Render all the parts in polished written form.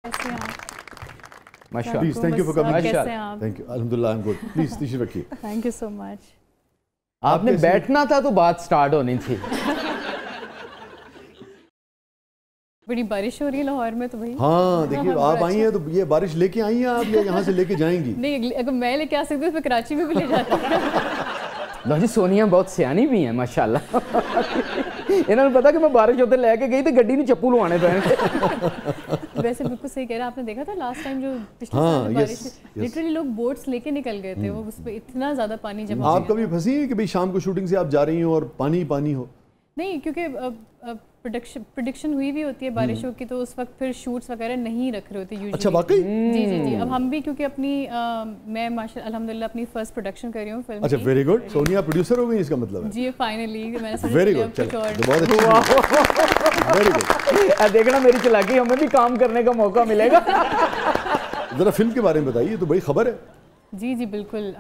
कैसे हैं आप? माशाअल्लाह। Please thank you for coming. कैसे हैं आप? थैंक यू, अल्हम्दुलिल्लाह आई एम गुड। प्लीज तशरीफ रखिए। Thank you so much. आपने बैठना था तो बात स्टार्ट होनी थी। बड़ी बारिश हो रही है लाहौर में तो भाई। हाँ देखिए हाँ, आप आई हैं तो ये बारिश लेके आई हैं आप या यहाँ से लेके जाएंगी? नहीं, अगर मैं लेके आ सकती हूँ तो कराची में भी ले जाती। जी सोनिया बहुत सियानी भी है माशाल्लाह। इन्होंने पता कि मैं बारिश होते लेके गई तो गड्डी में चप्पू लुआने पे। वैसे बिल्कुल सही कह रहा आपने देखा था लास्ट टाइम जो पिछले हाँ, साल बारिश लिटरली लोग बोट्स लेके निकल गए थे, वो उस पे इतना ज्यादा पानी जमा हो आप कभी फंसी हैं कि भाई शाम को शूटिंग से आप जा रही हो और पानी पानी हो? नहीं, क्योंकि प्रोडक्शन हुई भी होती है बारिशों की, तो उस वक्त फिर शूट्स वगैरह नहीं रख रहे होते यूजुअली। अच्छा वाकई? जी जी जी। अब हम भी क्योंकि अपनी मैं माशाल्लाह अल्हम्दुलिल्लाह अपनी फर्स्ट प्रोडक्शन कर रही हूँ फिल्म अच्छा की। Very good. सोनिया प्रोड्यूसर हो गई इसका मतलब है? जी फाइनली मैंने सोचा वेरी चलिए गुड, अब कुछ और। चलो बहुत अच्छी, वेरी गुड। देखना मेरी चालाकी, हमें भी काम करने का मौका मिलेगा। जरा फिल्म के बारे में बताइए, तो बड़ी खबर है। जी जी बिल्कुल।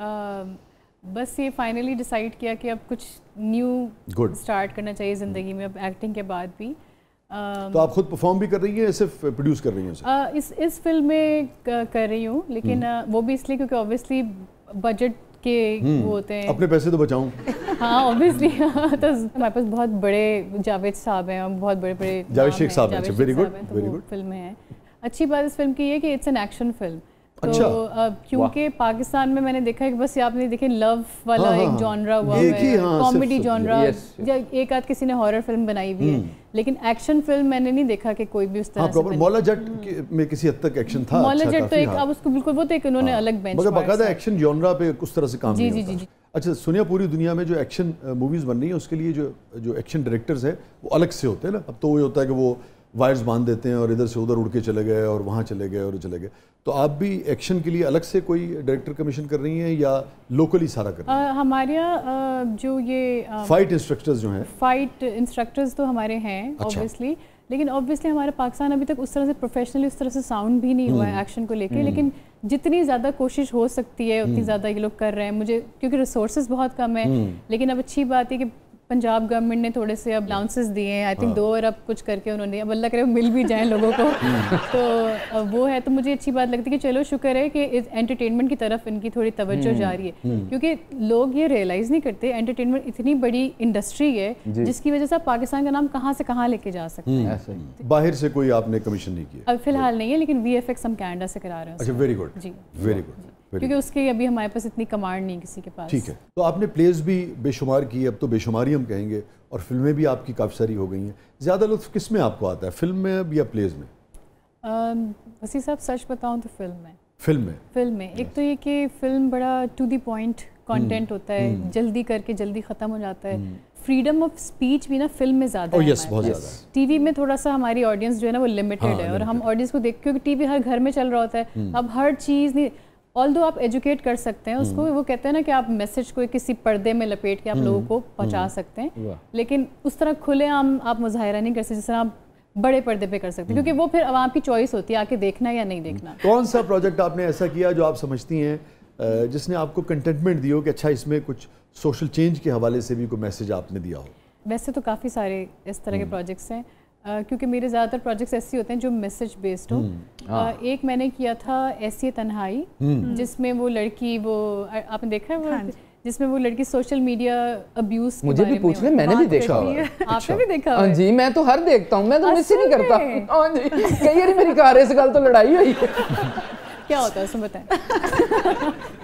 बस ये फाइनली डिसाइड किया कि अब कुछ न्यू स्टार्ट करना चाहिए ज़िंदगी में, अब एक्टिंग के बाद भी। तो आप खुद परफॉर्म भी कर रही हैं, सिर्फ प्रोड्यूस कर रही हैं? इस फिल्म में कर रही हूँ, लेकिन वो भी इसलिए क्योंकि ऑब्वियसली बजट के वो होते हैं, अपने पैसे तो बचाऊं। हाँ ऑब्वियसली। तो हमारे पास बहुत बड़े जावेद साहब हैं, बहुत बड़े बड़े जावेद शेख साहब हैं। Very good, very good. Film है। अच्छी बात इस फिल्म की है कि इट्स एन एक्शन फिल्म। अच्छा। तो क्योंकि पाकिस्तान में मैंने देखा है कि बस आपने देखे लव वाला हाँ, एक हाँ, जॉनरा हुआ एक ही, है, हाँ, कॉमेडी सिर्फ- जॉनरा, yes, एक आध किसी ने हॉरर फिल्म बनाई हुई है, लेकिन एक्शन फिल्म मैंने नहीं देखा कि कोई भी उस तरह हाँ से प्रॉपर बनी। मौला जट में किसी हद तक एक्शन था। मौला अच्छा, जट तो काफी, एक हाँ। अब उसको बिल्कुल वो तो एक उन्होंने अलग बेंच मगर बाकायदा एक्शन जॉनरा पे उस तरह से काम जी, नहीं जी, होता। जी। अच्छा सोनिया, पूरी दुनिया में जो एक्शन मूवीज बन रही हैं उसके लिए जो एक्शन डायरेक्टर्स है वो अलग से होते हैं ना। अब तो वो होता है कि वो वायर्स बांध देते हैं और इधर से उधर उड़ के चले गए और वहाँ चले गए और चले गए। तो आप भी एक्शन के लिए अलग से कोई डायरेक्टर कमीशन कर रही हैं या लोकली सारा कर रही हैं? हमारे यहाँ जो ये फाइट इंस्ट्रक्टर्स जो हैं, फाइट इंस्ट्रक्टर्स तो हमारे हैं ऑब्वियसली, लेकिन ऑब्वियसली हमारा पाकिस्तान अभी तक उस तरह से प्रोफेशनली उस तरह से साउंड भी नहीं हुआ है एक्शन को लेके, लेकिन जितनी ज़्यादा कोशिश हो सकती है उतनी ज़्यादा ये लोग कर रहे हैं। मुझे क्योंकि रिसोर्सेज बहुत कम है, लेकिन अब अच्छी बात है कि पंजाब गवर्नमेंट ने थोड़े से अब अलाउंसेस दिए हैं, आई थिंक 2 अरब कुछ करके उन्होंने, अब अल्लाह करे मिल भी जाएं लोगों को। तो वो है, तो मुझे अच्छी बात लगती है कि चलो शुक्र है कि इस एंटरटेनमेंट की तरफ इनकी थोड़ी तवज्जो जा रही है, क्योंकि लोग ये रियलाइज़ नहीं करते एंटरटेनमेंट इतनी बड़ी इंडस्ट्री है जिसकी वजह से आप पाकिस्तान का नाम कहाँ से कहाँ लेके जा सकते हैं। बाहर से कोई आपने कमीशन नहीं किया? अब फिलहाल नहीं है, लेकिन VFX हम कनाडा से करा रहे हैं। अच्छा वेरी गुड जी वेरी गुड। क्योंकि उसके अभी हमारे पास इतनी कमांड नहीं किसी के पास। ठीक है। तो आपने प्लेज भी बेशुमार की, अब तो बेशुमारी हम कहेंगे, और फिल्में भी आपकी काफ़ी सारी हो गई हैं। ज़्यादा लुत्फ किस में आपको आता है, फिल्म में या प्लेज में? वसी साहब सच बताऊं तो फिल्म में एक तो ये कि फिल्म बड़ा टू द पॉइंट कंटेंट होता है, जल्दी करके जल्दी ख़त्म हो जाता है। फ्रीडम ऑफ स्पीच भी ना फिल्म में ज़्यादा है। यस बहुत ज़्यादा है। टीवी में थोड़ा सा हमारी ऑडियंस जो है ना वो लिमिटेड है, और हम ऑडियंस को देख, क्योंकि टीवी हर घर में चल रहा होता है, अब हर चीज़ नहीं, ऑल्दो आप एजुकेट कर सकते हैं उसको, वो कहते हैं ना कि आप मैसेज को किसी पर्दे में लपेट के आप लोगों को पहुंचा सकते हैं, लेकिन उस तरह खुलेआम आप मुजाहिरा नहीं कर सकते जिस तरह आप बड़े पर्दे पे कर सकते हैं, क्योंकि वो फिर आवाम की चॉइस होती है आके देखना या नहीं देखना। कौन सा प्रोजेक्ट आपने ऐसा किया जो आप समझती हैं जिसने आपको कंटेंटमेंट दी हो कि अच्छा इसमें कुछ सोशल चेंज के हवाले से भी कोई मैसेज आपने दिया हो? वैसे तो काफ़ी सारे इस तरह के प्रोजेक्ट्स हैं, क्योंकि मेरे ज़्यादातर प्रोजेक्ट्स ऐसे होते हैं जो मैसेज बेस्ड हो। एक मैंने किया था ऐसी तन्हाई, जिसमें वो लड़की, वो आपने देखा है वो, जिसमें वो लड़की सोशल मीडिया अब्यूज, मुझे भी पूछ ले, मैंने भी देखा हुआ है। आपने भी देखा? हाँ जी, मैं तो हर देखता हूँ, मैं तो मिस ही नहीं करता। हाँ जी, कई बार मेरी कार से कल तो लड़ाई हुई है। क्या होता है उसमें, बताएं।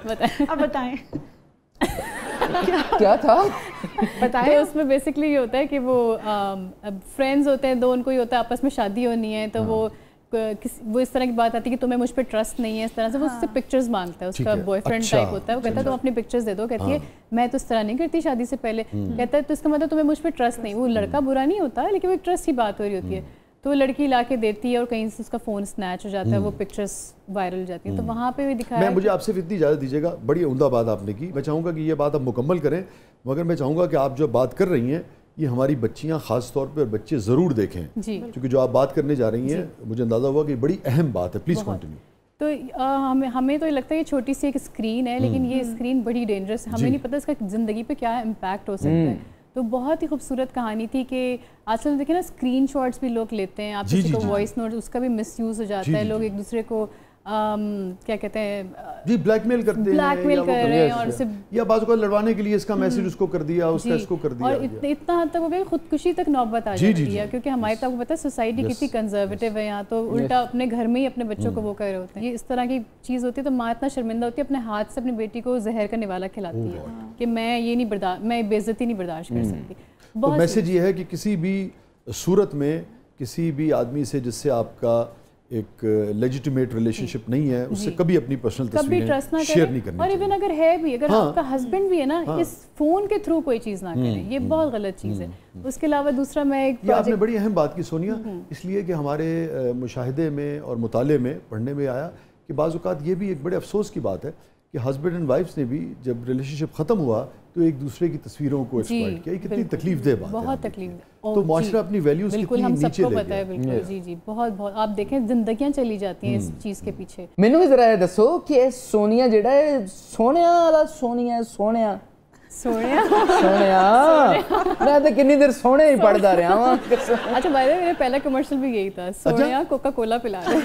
बताएं, अब बताएं। क्या था बताएं। तो उसमें बेसिकली ये होता है कि वो फ्रेंड्स होते हैं दो, उनको ही होता है आपस में शादी होनी है, तो वो इस तरह की बात आती है कि तुम्हें मुझ पर ट्रस्ट नहीं है, इस तरह से वो उससे पिक्चर्स मांगता है, उसका बॉयफ्रेंड टाइप होता है, वो कहता है तुम अपनी पिक्चर्स दे दो, कहती है मैं तो इस तरह नहीं करती शादी से पहले, कहता है तो इसका मतलब तुम्हें मुझ पर ट्रस्ट नहीं। वो लड़का बुरा नहीं होता, लेकिन वो एक ट्रस्ट की बात हो रही होती है, तो वो लड़की ला के देती है और कहीं से उसका फ़ोन स्नैच हो जाता है, वो पिक्चर्स वायरल हो जाती है। तो वहाँ पे भी दिखाया। मुझे आपसे इतनी इजाज़त दीजिएगा, बड़ी उम्दा बात आपने की। मैं चाहूँगा कि ये बात आप मुकम्मल करें, मगर मैं चाहूँगा कि आप जो बात कर रही हैं ये हमारी बच्चियाँ ख़ास तौर पे और बच्चे ज़रूर देखें, क्योंकि जो आप बात करने जा रही हैं मुझे अंदाज़ा हुआ कि बड़ी अहम बात है। Please continue. तो हमें तो लगता है ये छोटी सी एक स्क्रीन है, लेकिन ये स्क्रीन बड़ी डेंजरस है, हमें नहीं पता इसका ज़िंदगी पे क्या इम्पैक्ट हो सकता है। तो बहुत ही खूबसूरत कहानी थी कि आजकल देखिए ना स्क्रीन शॉट्स भी लोग लेते हैं, आप किसी को वॉइस नोट, उसका भी मिसयूज़ हो जाता है, लोग एक दूसरे को क्या कहते हैं जी ब्लैकमेल करते हैं, ब्लैकमेल कर रहे हैं, और या बाजू को लड़वाने के लिए इसका मैसेज उसको कर दिया, उसका इसको कर दिया, और इतना हद तक हो गया खुदकुशी तक नौबत आ जाती है, क्योंकि हमारे तो आपको पता है सोसाइटी कितनी कंजर्वेटिव है यहाँ, तो उल्टा अपने घर में ही अपने बच्चों को वो कर रहे होते हैं। ये इस तरह की चीज़ होती है, तो माँ इतना शर्मिंदा होती है, अपने हाथ से अपनी बेटी को जहर का निवाला खिलाती है कि मैं ये नहीं बर्दाश्त, मैं बेइज्जती नहीं बर्दाश्त कर सकती। तो मैसेज ये है कि किसी भी सूरत में किसी भी आदमी से जिससे आपका एक लेजिटिमेट रिलेशनशिप नहीं है, उससे कभी अपनी पर्सनल तस्वीरें शेयर नहीं करनी, और इवन अगर है भी, अगर आपका हस्बैंड भी है ना, इस फोन के थ्रू कोई चीज़ ना करें, ये बहुत गलत चीज़ है। उसके अलावा दूसरा मैं एक आपने बड़ी अहम बात की सोनिया, इसलिए कि हमारे मुशाहिदे में और मुताले में पढ़ने में आया कि बाज़ औक़ात ये भी एक बड़े अफसोस की बात है कि हस्बैंड एंड वाइफ्स ने भी जब रिलेशनशिप ख़त्म हुआ तो एक दूसरे की तस्वीरों को एक्सप्लॉइट किया। कितनी तकलीफदेह बात है, बहुत तकलीफ। तो माशरा अपनी वैल्यूज बिल्कुल हम सबको पता है, बिल्कुल जी जी, बहुत बहुत आप देखें जिंदगियां चली जाती हैं इस चीज़ के पीछे। मैनू भी जरा दसो कि सोनिया जेड़ा है सोनिया वाला सोनिया सोनिया सोनिया सोनिया मैं तो कितनी देर सोने ही पढ़ता रहा हूं। अच्छा बाय द वे मेरा पहला कमर्शियल भी यही था, सोनिया कोका कोला पिला रहे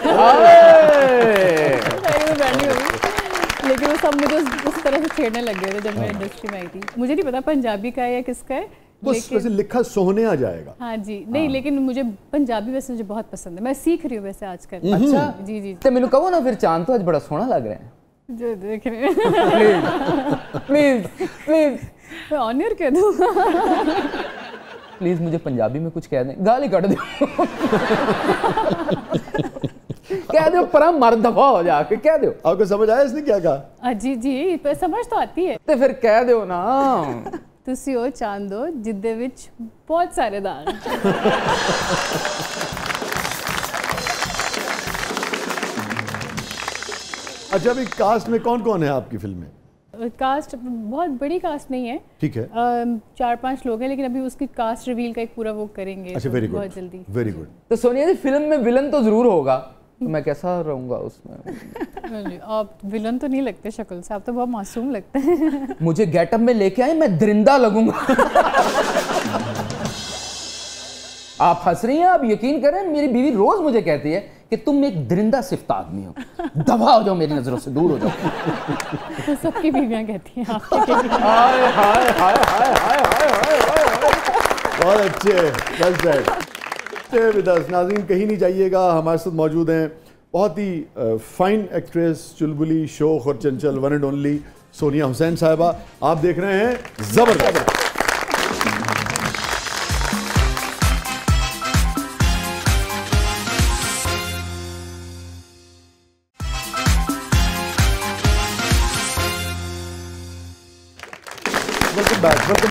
लेकिन वो सब मुझे उस तरह से छेड़ने लग गए थे जब मैं इंडस्ट्री में आई थी। मुझे नहीं पता पंजाबी का है या किसका है, वैसे लिखा सोने आ जाएगा। हाँ जी, नहीं लेकिन मुझे पंजाबी वैसे मुझे बहुत पसंद है, मैं सीख रही हूँ वैसे आजकल। अच्छा जी जी, तो मैनू कहो ना फिर, चांद तो आज बड़ा सोहना लग रहा है, जो देख रहे हैं प्लीज प्लीज मैं ऑनर कह दूँ प्लीज मुझे पंजाबी में कुछ कह दें, गाली काट दो कह दो पर मर दफा हो जाके कह दो। आपको समझ आया इसने क्या कहा? जी जी समझ तो आती है, तो फिर कह दो ना, तुसी हो चांदो जिद्दे विच बहुत सारे दाग। अच्छा अभी कास्ट में कौन कौन है आपकी फिल्म में? कास्ट बहुत बड़ी कास्ट नहीं है, ठीक है, 4-5 लोग हैं, लेकिन अभी उसकी कास्ट रिवील का एक पूरा वो करेंगे। अच्छा वेरी गुड, बहुत जल्दी, वेरी गुड। तो सोनिया जी फिल्म में विलन तो जरूर होगा, तो मैं कैसा रहूंगा उसमें? आप विलन तो नहीं लगते शक्ल से, आप तो बहुत मासूम लगते हैं। मुझे गेटअप में लेके आए, मैं दरिंदा लगूंगा। आप हंस रही हैं, आप यकीन करें मेरी बीवी रोज मुझे कहती है कि तुम एक दरिंदा सिफ्त आदमी हो, दबा हो जाओ, मेरी नजरों से दूर हो जाओ। तो सबकी बीवियां कहती हैं आपके। हाय हाय हाय हाय हाय हाय हाय, बहुत अच्छे विदास। नाज़रीन कहीं नहीं जाइएगा, हमारे साथ मौजूद हैं बहुत ही फाइन एक्ट्रेस, चुलबुली, शोख और चंचल, one and only Sonia Hussain साहिबा। आप देख रहे हैं जबरदस्त। Welcome back, welcome